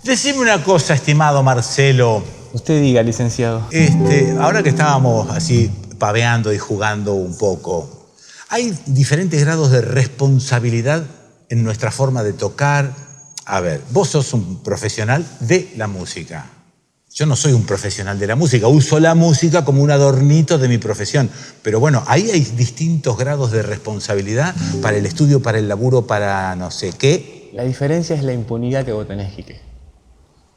Decime una cosa, estimado Marcelo. Usted diga, licenciado. Ahora que estábamos así paveando y jugando un poco, ¿hay diferentes grados de responsabilidad en nuestra forma de tocar? A ver, vos sos un profesional de la música. Yo no soy un profesional de la música, uso la música como un adornito de mi profesión. Pero bueno, ahí hay distintos grados de responsabilidad para el estudio, para el laburo, para no sé qué. La diferencia es la impunidad que vos tenés, Quique.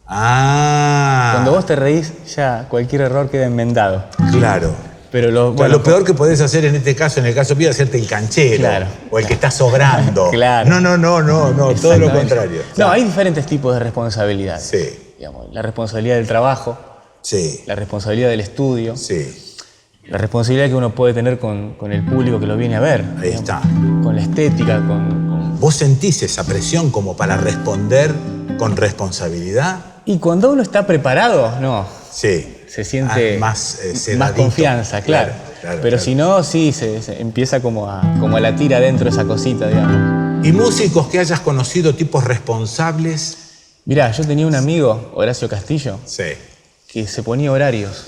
Ah. Cuando vos te reís, ya cualquier error queda enmendado. Claro. Pero lo peor que podés hacer en este caso, en el caso mío, es hacerte el canchero. Claro. O el que está sobrando. Claro. No, todo lo contrario. No, hay diferentes tipos de responsabilidades. Sí. Digamos, la responsabilidad del trabajo. Sí. La responsabilidad del estudio. Sí. La responsabilidad que uno puede tener con el público que lo viene a ver. Ahí está. Con la estética, ¿Vos sentís esa presión como para responder con responsabilidad? Y cuando uno está preparado, no. Sí. Se siente más más confianza, claro. Pero si no, sí, se empieza como a latir adentro esa cosita, digamos. ¿Y músicos que hayas conocido, tipos responsables? Mirá, yo tenía un amigo, Horacio Castillo, sí, que se ponía horarios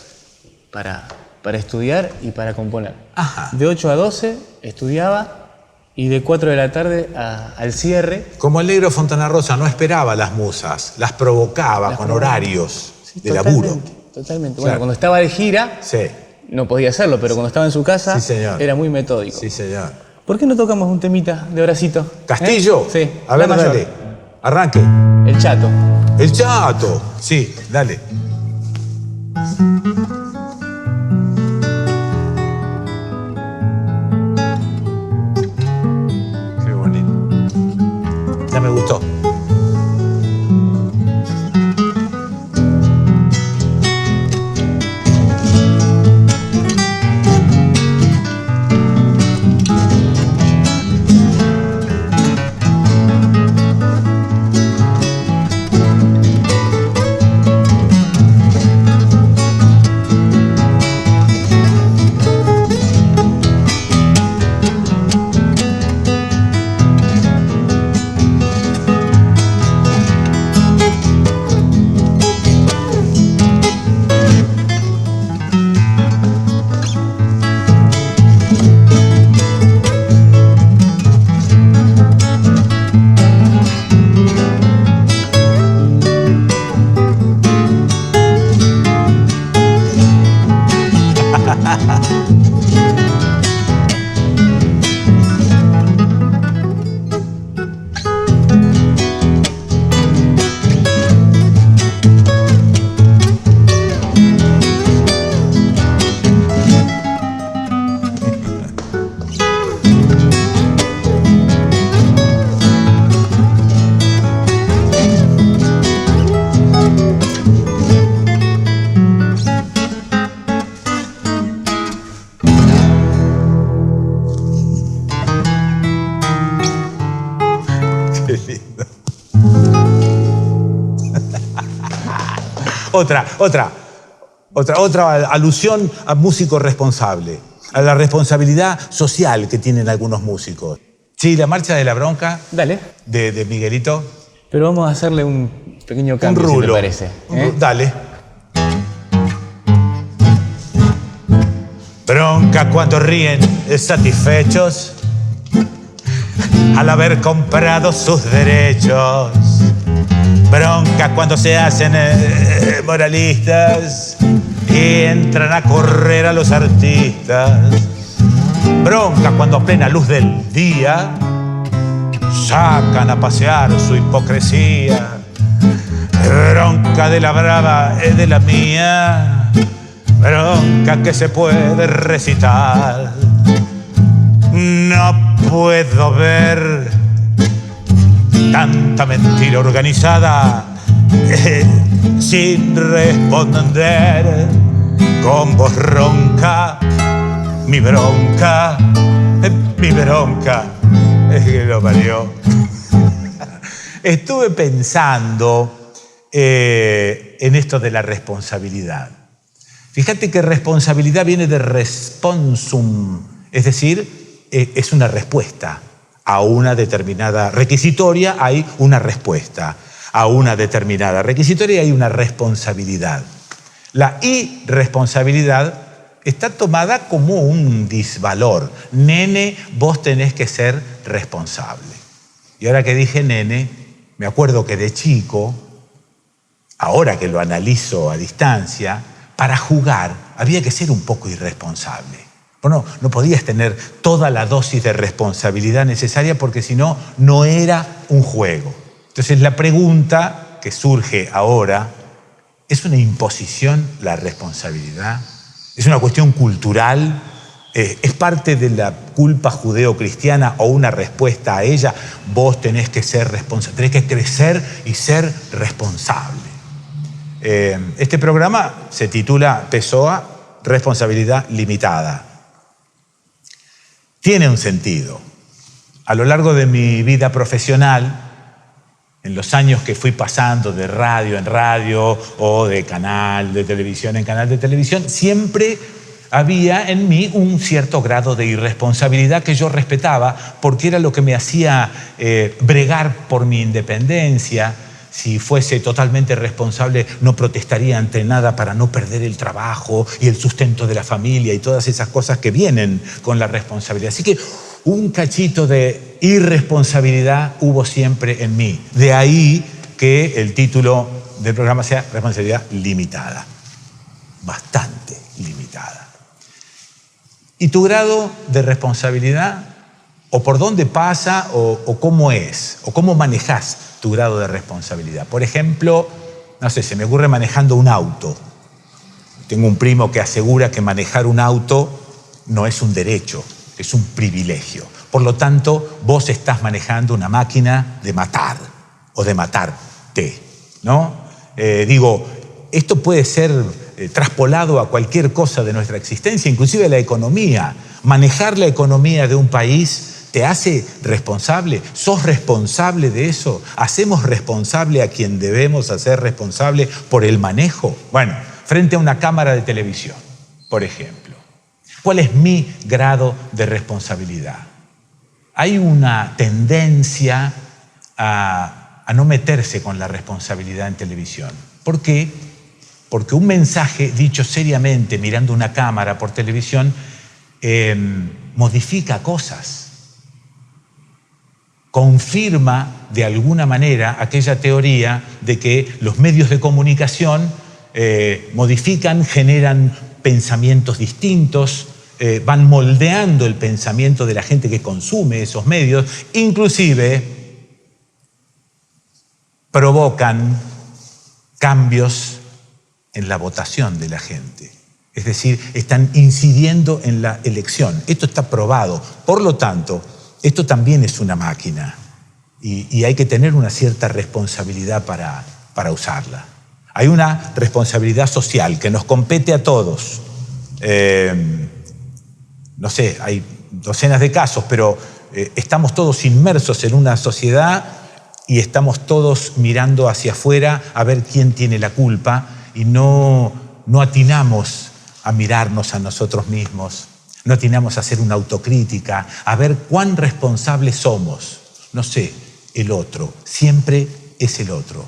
para estudiar y para componer. Ajá. De 8 a 12 estudiaba y de 4 de la tarde al cierre. Como el negro Fontana Rosa, no esperaba las musas, las provocaba con horarios de laburo. Totalmente. Claro. Bueno, cuando estaba de gira, sí, no podía hacerlo, pero cuando estaba en su casa, sí, señor, era muy metódico. Sí, señor. ¿Por qué no tocamos un temita de Horacito? ¿Castillo? Sí. A ver, dale. Arranque. El Chato. El Chato. Sí, dale. Qué bonito. Ya me gustó. Otra alusión a músico responsable, a la responsabilidad social que tienen algunos músicos. Sí, la marcha de la bronca. Dale. De Miguelito. Pero vamos a hacerle un pequeño cambio, un rulo, si te parece. Dale. Bronca cuando ríen satisfechos al haber comprado sus derechos. Bronca cuando se hacen moralistas y entran a correr a los artistas. Bronca cuando a plena luz del día sacan a pasear su hipocresía. Bronca de la brava es de la mía. Bronca que se puede recitar. No puedo ver tanta mentira organizada sin responder, con voz ronca, mi bronca, es que lo parió. Estuve pensando en esto de la responsabilidad. Fíjate que responsabilidad viene de responsum, es decir, es una respuesta a una determinada requisitoria, hay una respuesta. A una determinada requisitoria hay una responsabilidad. La irresponsabilidad está tomada como un disvalor. Nene, vos tenés que ser responsable. Y ahora que dije nene, me acuerdo que de chico, ahora que lo analizo a distancia, para jugar había que ser un poco irresponsable. Bueno, no podías tener toda la dosis de responsabilidad necesaria porque si no, no era un juego. Entonces la pregunta que surge ahora, ¿es una imposición la responsabilidad? ¿Es una cuestión cultural? ¿Es parte de la culpa judeo-cristiana o una respuesta a ella? Vos tenés que ser responsable, tenés que crecer y ser responsable. Este programa se titula PSOA, Responsabilidad Limitada. Tiene un sentido. A lo largo de mi vida profesional, en los años que fui pasando de radio en radio o de canal de televisión en canal de televisión, siempre había en mí un cierto grado de irresponsabilidad que yo respetaba porque era lo que me hacía bregar por mi independencia. Si fuese totalmente responsable, no protestaría ante nada para no perder el trabajo y el sustento de la familia y todas esas cosas que vienen con la responsabilidad. Así que un cachito de irresponsabilidad hubo siempre en mí. De ahí que el título del programa sea Responsabilidad Limitada. Bastante limitada. ¿Y tu grado de responsabilidad? ¿O por dónde pasa? ¿O cómo es? ¿O cómo manejás tu grado de responsabilidad? Por ejemplo, no sé, se me ocurre manejando un auto. Tengo un primo que asegura que manejar un auto no es un derecho, es un privilegio. Por lo tanto, vos estás manejando una máquina de matar o de matarte, ¿no? Esto puede ser traspolado a cualquier cosa de nuestra existencia, inclusive a la economía. Manejar la economía de un país te hace responsable. ¿Sos responsable de eso? ¿Hacemos responsable a quien debemos hacer responsable por el manejo? Bueno, frente a una cámara de televisión, por ejemplo. ¿Cuál es mi grado de responsabilidad? Hay una tendencia a no meterse con la responsabilidad en televisión. ¿Por qué? Porque un mensaje dicho seriamente mirando una cámara por televisión modifica cosas. Confirma de alguna manera aquella teoría de que los medios de comunicación modifican, generan pensamientos distintos, van moldeando el pensamiento de la gente que consume esos medios, inclusive provocan cambios en la votación de la gente. Es decir, están incidiendo en la elección. Esto está probado. Por lo tanto, esto también es una máquina y hay que tener una cierta responsabilidad para usarla. Hay una responsabilidad social que nos compete a todos. No sé, hay docenas de casos, pero estamos todos inmersos en una sociedad y estamos todos mirando hacia afuera a ver quién tiene la culpa y no atinamos a mirarnos a nosotros mismos, no atinamos a hacer una autocrítica, a ver cuán responsables somos. No sé, el otro, siempre es el otro.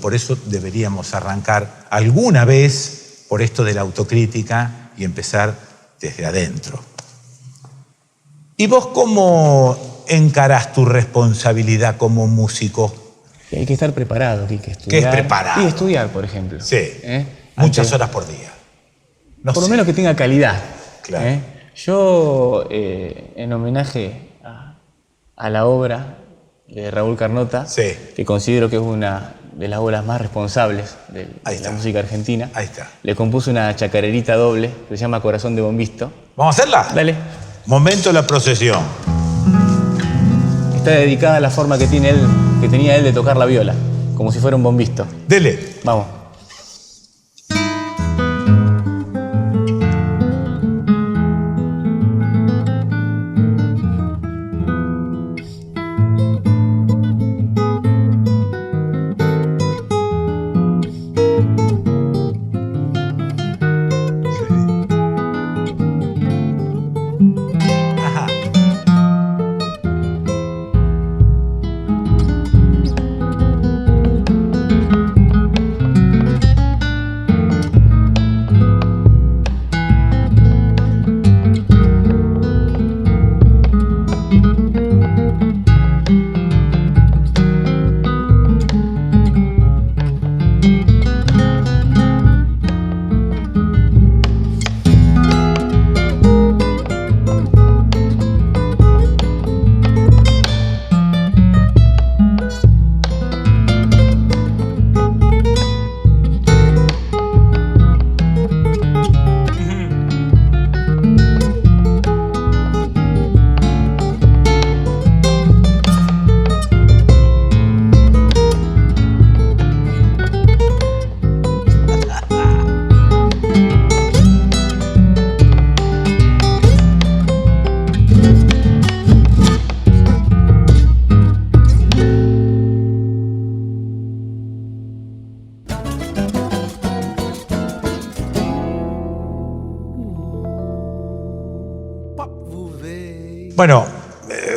Por eso deberíamos arrancar alguna vez por esto de la autocrítica y empezar desde adentro. ¿Y vos cómo encarás tu responsabilidad como músico? Hay que estar preparado, hay que estudiar. ¿Qué es preparado? Y estudiar, por ejemplo. Sí, muchas horas por día. Por lo menos que tenga calidad. Claro. Yo, en homenaje a la obra de Raúl Carnota, que considero que es una de las obras más responsables de la música argentina, le compuse una chacarerita doble que se llama Corazón de Bombisto. ¿Vamos a hacerla? Dale. Momento de la procesión. Está dedicada a la forma que tenía él de tocar la viola, como si fuera un bombisto. Dele. Vamos. Bueno,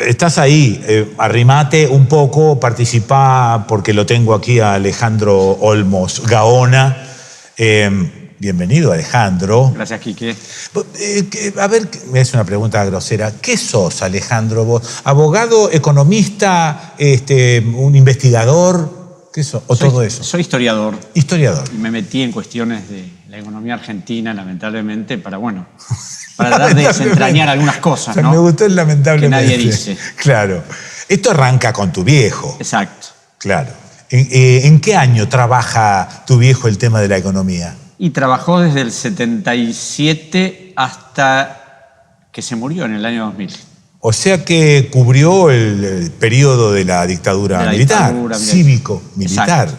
estás ahí, arrimate un poco, participá, porque lo tengo aquí a Alejandro Olmos Gaona. Bienvenido, Alejandro. Gracias, Quique. A ver, es una pregunta grosera. ¿Qué sos, Alejandro, vos? ¿Abogado, economista, un investigador? ¿Qué sos? ¿O todo eso? Soy historiador. Historiador. Y me metí en cuestiones de la economía argentina, lamentablemente, para tratar de desentrañar algunas cosas, ¿no? Me gustó el lamentablemente. Que nadie dice. Claro. Esto arranca con tu viejo. Exacto. Claro. ¿En qué año trabaja tu viejo el tema de la economía? Y trabajó desde el 77 hasta que se murió en el año 2000. O sea que cubrió el periodo de la dictadura militar, cívico-militar.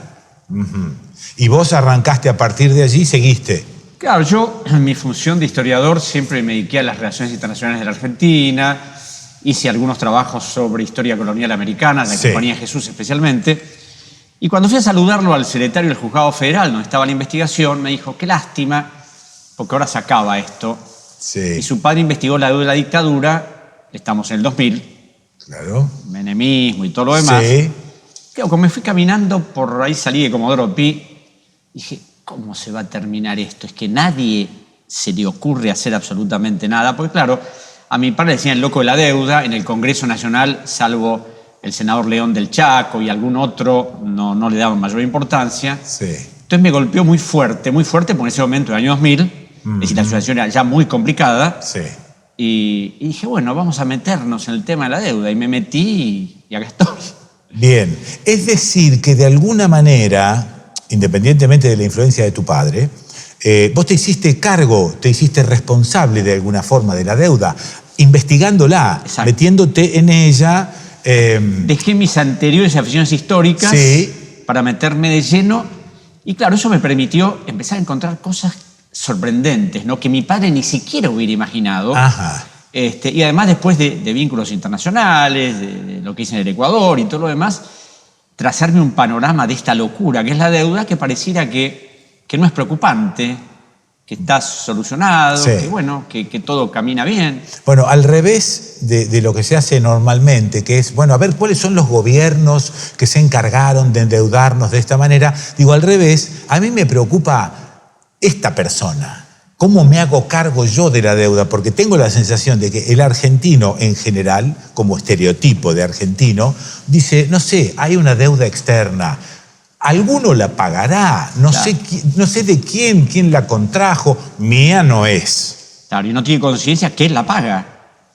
Y vos arrancaste a partir de allí y seguiste. Claro, yo en mi función de historiador siempre me dediqué a las relaciones internacionales de la Argentina, hice algunos trabajos sobre historia colonial americana, de la Compañía de Jesús especialmente. Y cuando fui a saludarlo al secretario del Juzgado Federal, donde estaba la investigación, me dijo, qué lástima, porque ahora se acaba esto. Sí. Y su padre investigó la deuda de la dictadura, estamos en el 2000, claro, menemismo y todo lo demás. Sí. Claro, como me fui caminando, por ahí salí de Comodoro Pi, dije, ¿cómo se va a terminar esto? Es que nadie se le ocurre hacer absolutamente nada, porque claro, a mi padre le decían el loco de la deuda, en el Congreso Nacional, salvo el senador León del Chaco y algún otro, no le daban mayor importancia. Sí. Entonces me golpeó muy fuerte, porque en ese momento, en el año 2000, es decir, la situación era ya muy complicada. Sí. Y dije, bueno, vamos a meternos en el tema de la deuda. Y me metí y acá estoy. Bien. Es decir, que de alguna manera, independientemente de la influencia de tu padre, vos te hiciste cargo, te hiciste responsable de alguna forma de la deuda, investigándola, Exacto. Metiéndote en ella. Dejé mis anteriores aficiones históricas para meterme de lleno y claro, eso me permitió empezar a encontrar cosas sorprendentes, ¿no? Que mi padre ni siquiera hubiera imaginado. Ajá. Y además después de vínculos internacionales, de lo que hice en el Ecuador y todo lo demás, trazarme un panorama de esta locura que es la deuda, que pareciera que no es preocupante, que está solucionado, que todo camina bien. Bueno, al revés de lo que se hace normalmente, que es, bueno, a ver cuáles son los gobiernos que se encargaron de endeudarnos de esta manera. Digo, al revés, a mí me preocupa esta persona. ¿Cómo me hago cargo yo de la deuda? Porque tengo la sensación de que el argentino en general, como estereotipo de argentino, dice, no sé, hay una deuda externa. Alguno la pagará, no sé de quién la contrajo, mía no es. Claro, y no tiene conciencia que la paga,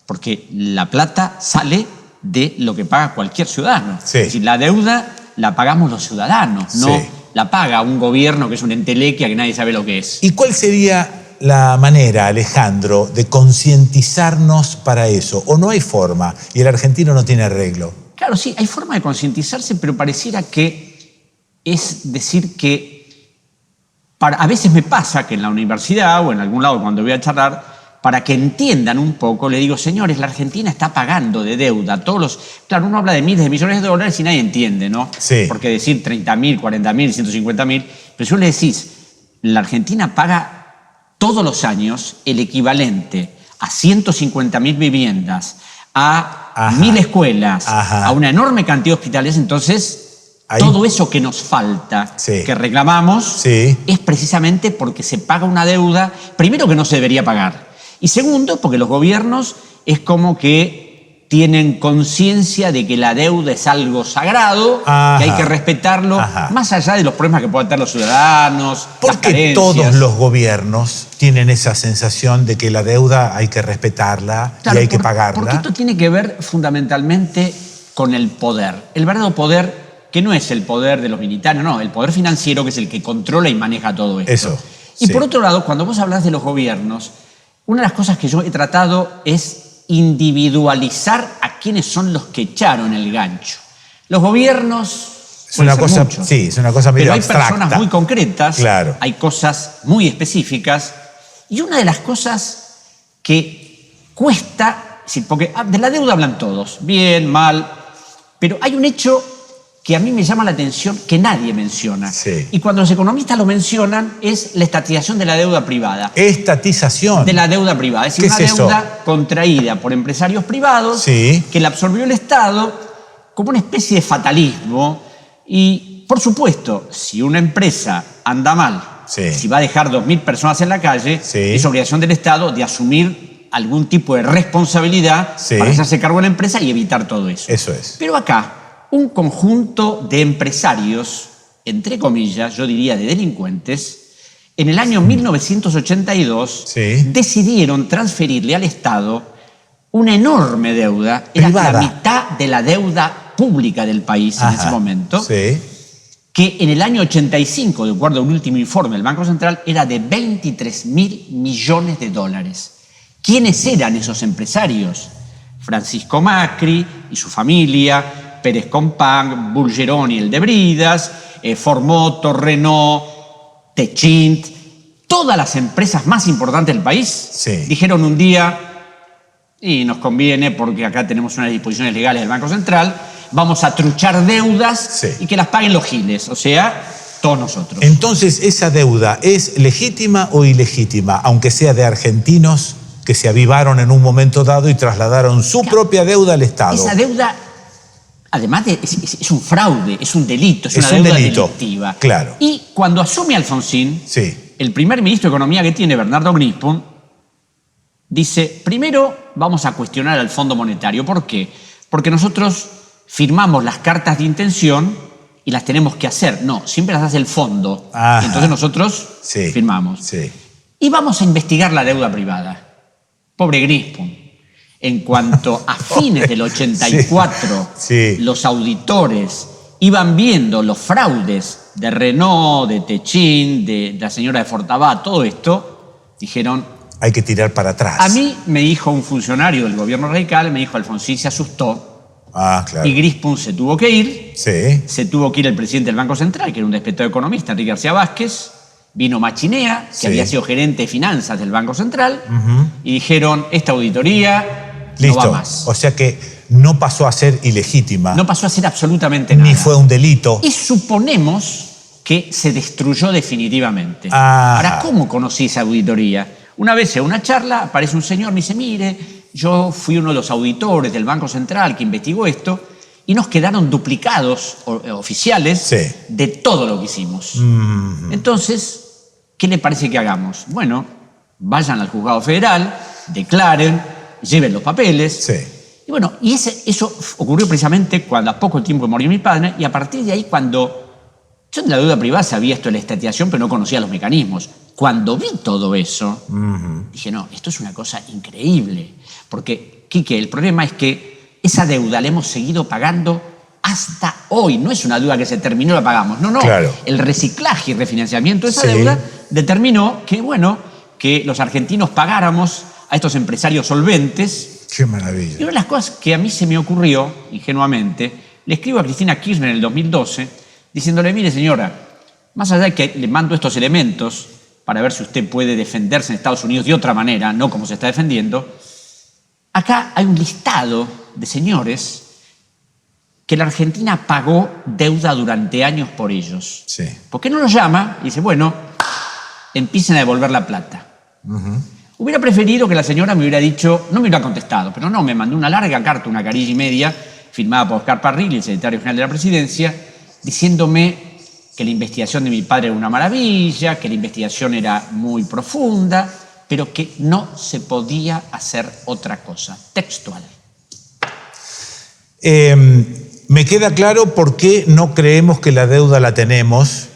porque la plata sale de lo que paga cualquier ciudadano. Sí. Es decir, la deuda la pagamos los ciudadanos, no la paga un gobierno que es una entelequia que nadie sabe lo que es. ¿Y cuál sería la manera, Alejandro, de concientizarnos para eso? ¿O no hay forma y el argentino no tiene arreglo? Claro, sí, hay forma de concientizarse, pero pareciera que es decir que a veces me pasa que en la universidad o en algún lado cuando voy a charlar, para que entiendan un poco, le digo, señores, la Argentina está pagando de deuda. Claro, uno habla de miles de millones de dólares y nadie entiende, ¿no? Sí. Porque decir 30.000, 40.000, 150.000, pero si uno le decís, la Argentina paga todos los años el equivalente a 150.000 viviendas, a 1.000 escuelas, a una enorme cantidad de hospitales, entonces todo eso que nos falta, que reclamamos, es precisamente porque se paga una deuda, primero que no se debería pagar, y segundo porque los gobiernos es como que tienen conciencia de que la deuda es algo sagrado, que hay que respetarlo, más allá de los problemas que puedan tener los ciudadanos, ¿Por qué todos los gobiernos tienen esa sensación de que la deuda hay que respetarla y hay que pagarla? Porque esto tiene que ver fundamentalmente con el poder. El verdadero poder, que no es el poder de los militares, no, el poder financiero, que es el que controla y maneja todo esto. Eso. Y por otro lado, cuando vos hablas de los gobiernos, una de las cosas que yo he tratado es individualizar a quiénes son los que echaron el gancho. Los gobiernos es una cosa, es una cosa medio abstracta. Pero hay personas muy concretas, hay cosas muy específicas, y una de las cosas que cuesta, porque de la deuda hablan todos, bien, mal, pero hay un hecho que a mí me llama la atención que nadie menciona. Sí. Y cuando los economistas lo mencionan es la estatización de la deuda privada. ¿Estatización? De la deuda privada. Es decir, ¿Qué es una deuda contraída por empresarios privados que la absorbió el Estado como una especie de fatalismo. Y, por supuesto, si una empresa anda mal, si va a dejar 2.000 personas en la calle, es obligación del Estado de asumir algún tipo de responsabilidad para hacerse cargo de la empresa y evitar todo eso. Eso es. Pero acá, un conjunto de empresarios, entre comillas, yo diría de delincuentes, en el año 1982 decidieron transferirle al Estado una enorme deuda, era la mitad de la deuda pública del país en ese momento, que en el año 85, de acuerdo a un último informe del Banco Central, era de 23.000 millones de dólares. ¿Quiénes eran esos empresarios? Francisco Macri y su familia, Pérez Compán, Bulgeroni, el de Bridas, Ford Motor, Renault, Techint, todas las empresas más importantes del país dijeron un día, y nos conviene porque acá tenemos unas disposiciones legales del Banco Central, vamos a truchar deudas y que las paguen los giles, o sea, todos nosotros. Entonces, ¿esa deuda es legítima o ilegítima, aunque sea de argentinos que se avivaron en un momento dado y trasladaron su propia deuda al Estado? Esa deuda, además es un fraude, es un delito, es una deuda delictiva. Claro. Y cuando asume Alfonsín, el primer ministro de Economía que tiene, Bernardo Grispun, dice, primero vamos a cuestionar al Fondo Monetario. ¿Por qué? Porque nosotros firmamos las cartas de intención y las tenemos que hacer. No, siempre las hace el fondo. Entonces nosotros firmamos. Y vamos a investigar la deuda privada. Pobre Grispun. En cuanto a fines del 84, los auditores iban viendo los fraudes de Renault, de Techint, de la señora de Fortabat, todo esto, dijeron... Hay que tirar para atrás. A mí me dijo un funcionario del gobierno radical, me dijo, Alfonsín se asustó, y Grispun se tuvo que ir, se tuvo que ir el presidente del Banco Central, que era un despetado economista, Enrique García Vázquez, vino Machinea, que había sido gerente de finanzas del Banco Central, y dijeron, esta auditoría no va más. O sea que no pasó a ser ilegítima. No pasó a ser absolutamente nada. Ni fue un delito. Y suponemos que se destruyó definitivamente. Ahora, ¿cómo conocí esa auditoría? Una vez en una charla aparece un señor, me dice, mire, yo fui uno de los auditores del Banco Central que investigó esto, y nos quedaron duplicados oficiales de todo lo que hicimos. Entonces, ¿qué le parece que hagamos? Bueno, vayan al juzgado federal, declaren, lleven los papeles. Y bueno, y eso ocurrió precisamente cuando a poco tiempo murió mi padre, y a partir de ahí cuando... Yo en la deuda privada sabía esto de la estatización, pero no conocía los mecanismos. Cuando vi todo eso, dije, no, esto es una cosa increíble. Porque, Quique, el problema es que esa deuda la hemos seguido pagando hasta hoy. No es una deuda que se terminó y la pagamos. No, no. El reciclaje y refinanciamiento de esa deuda determinó que, bueno, que los argentinos pagáramos a estos empresarios solventes. ¡Qué maravilla! Y una de las cosas que a mí se me ocurrió, ingenuamente, le escribo a Cristina Kirchner en el 2012, diciéndole, mire señora, más allá de que le mando estos elementos para ver si usted puede defenderse en Estados Unidos de otra manera, no como se está defendiendo, acá hay un listado de señores que la Argentina pagó deuda durante años por ellos. ¿Por qué no los llama? Y dice, bueno, empiecen a devolver la plata. Hubiera preferido que la señora me hubiera dicho, no me hubiera contestado, pero no, me mandó una larga carta, una carilla y media, firmada por Oscar Parrilli, el secretario general de la Presidencia, diciéndome que la investigación de mi padre era una maravilla, que la investigación era muy profunda, pero que no se podía hacer otra cosa. Textual. Me queda claro por qué no creemos que la deuda la tenemos,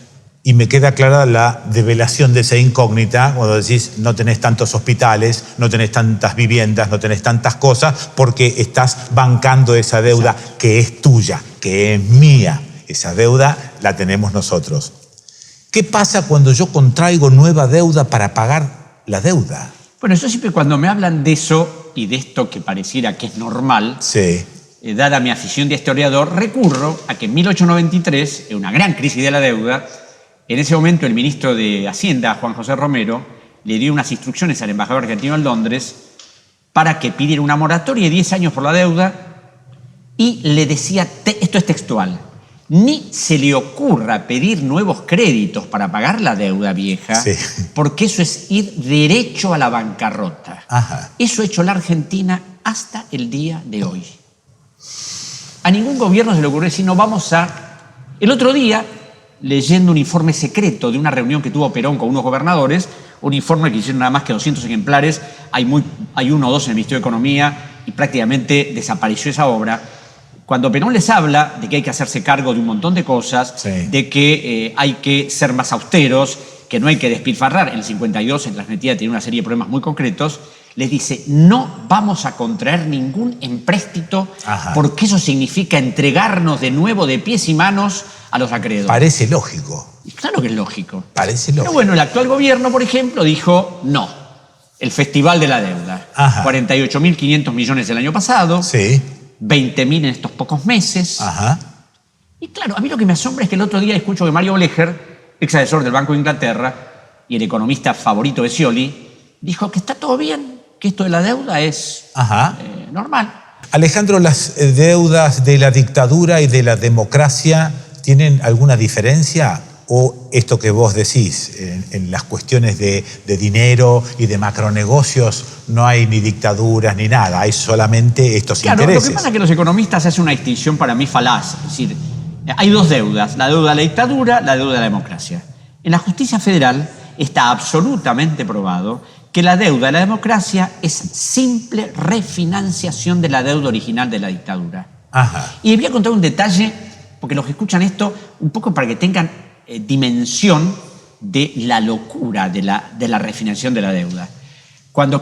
y me queda clara la develación de esa incógnita cuando decís no tenés tantos hospitales, no tenés tantas viviendas, no tenés tantas cosas, porque estás bancando esa deuda que es tuya, que es mía. Esa deuda la tenemos nosotros. ¿Qué pasa cuando yo contraigo nueva deuda para pagar la deuda? Bueno, yo siempre cuando me hablan de eso y de esto que pareciera que es normal, dada mi afición de historiador, recurro a que en 1893, en una gran crisis de la deuda, en ese momento el ministro de Hacienda, Juan José Romero, le dio unas instrucciones al embajador argentino en Londres para que pidiera una moratoria de 10 años por la deuda y le decía, esto es textual, ni se le ocurra pedir nuevos créditos para pagar la deuda vieja, sí, porque eso es ir derecho a la bancarrota. Ajá. Eso ha hecho la Argentina hasta el día de hoy. A ningún gobierno se le ocurrió decir, no, vamos a... El otro día, leyendo un informe secreto de una reunión que tuvo Perón con unos gobernadores, un informe que hicieron nada más que 200 ejemplares, hay uno o dos en el Ministerio de Economía y prácticamente desapareció esa obra. Cuando Perón les habla de que hay que hacerse cargo de un montón de cosas, sí, de que hay que ser más austeros, que no hay que despilfarrar, en el 52 en la Argentina tenía una serie de problemas muy concretos, les dice, no vamos a contraer ningún empréstito, ajá, porque eso significa entregarnos de nuevo de pies y manos a los acreedores. Parece lógico. Claro que es lógico. Parece lógico. Pero bueno, el actual gobierno, por ejemplo, dijo no. El Festival de la Deuda. 48.500 millones el año pasado. Sí. 20.000 en estos pocos meses. Ajá. Y claro, a mí lo que me asombra es que el otro día escucho que Mario Blecher, ex asesor del Banco de Inglaterra y el economista favorito de Scioli, dijo que está todo bien, que esto de la deuda es normal. Alejandro, ¿las deudas de la dictadura y de la democracia tienen alguna diferencia? ¿O esto que vos decís, en las cuestiones de dinero y de macronegocios, no hay ni dictaduras ni nada, hay solamente estos intereses? Lo que pasa es que los economistas hacen una distinción para mí falaz. Es decir, hay dos deudas, la deuda de la dictadura, la deuda de la democracia. En la justicia federal está absolutamente probado que la deuda de la democracia es simple refinanciación de la deuda original de la dictadura. Ajá. Y les voy a contar un detalle, porque los que escuchan esto, un poco para que tengan dimensión de la locura de la refinanciación de la deuda. Cuando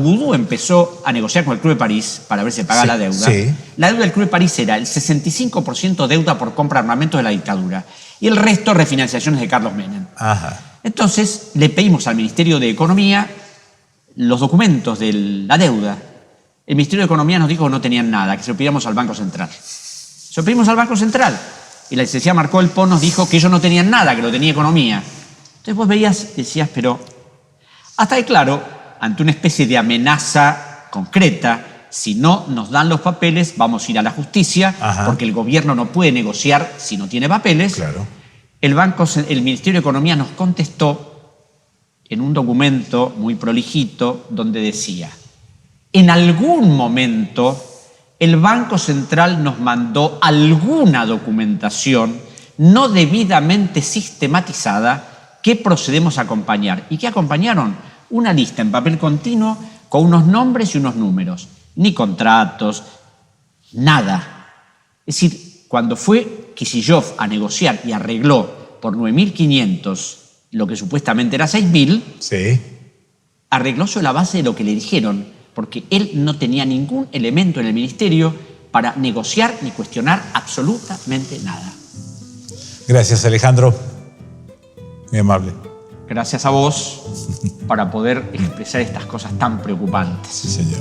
Boudou empezó a negociar con el Club de París para ver si pagaba la deuda, la deuda del Club de París era el 65% deuda por compra de armamentos de la dictadura y el resto refinanciaciones de Carlos Menem. Ajá. Entonces le pedimos al Ministerio de Economía los documentos de la deuda. El Ministerio de Economía nos dijo que no tenían nada, que se lo pidiéramos al Banco Central. Se lo pedimos al Banco Central. Y la licenciada Marcó el PON nos dijo que ellos no tenían nada, que lo tenía Economía. Entonces vos veías y decías, pero... Hasta que claro, ante una especie de amenaza concreta, si no nos dan los papeles, vamos a ir a la justicia, porque el gobierno no puede negociar si no tiene papeles. Claro. El Ministerio de Economía nos contestó en un documento muy prolijito donde decía, en algún momento el Banco Central nos mandó alguna documentación no debidamente sistematizada que procedemos a acompañar. ¿Y qué acompañaron? Una lista en papel continuo con unos nombres y unos números. Ni contratos, nada. Es decir, cuando fue Kicillof a negociar y arregló por 9.500 lo que supuestamente era 6.000, sí, arregló sobre la base de lo que le dijeron, porque él no tenía ningún elemento en el ministerio para negociar ni cuestionar absolutamente nada. Gracias, Alejandro. Muy amable. Gracias a vos para poder expresar estas cosas tan preocupantes. Sí, señor.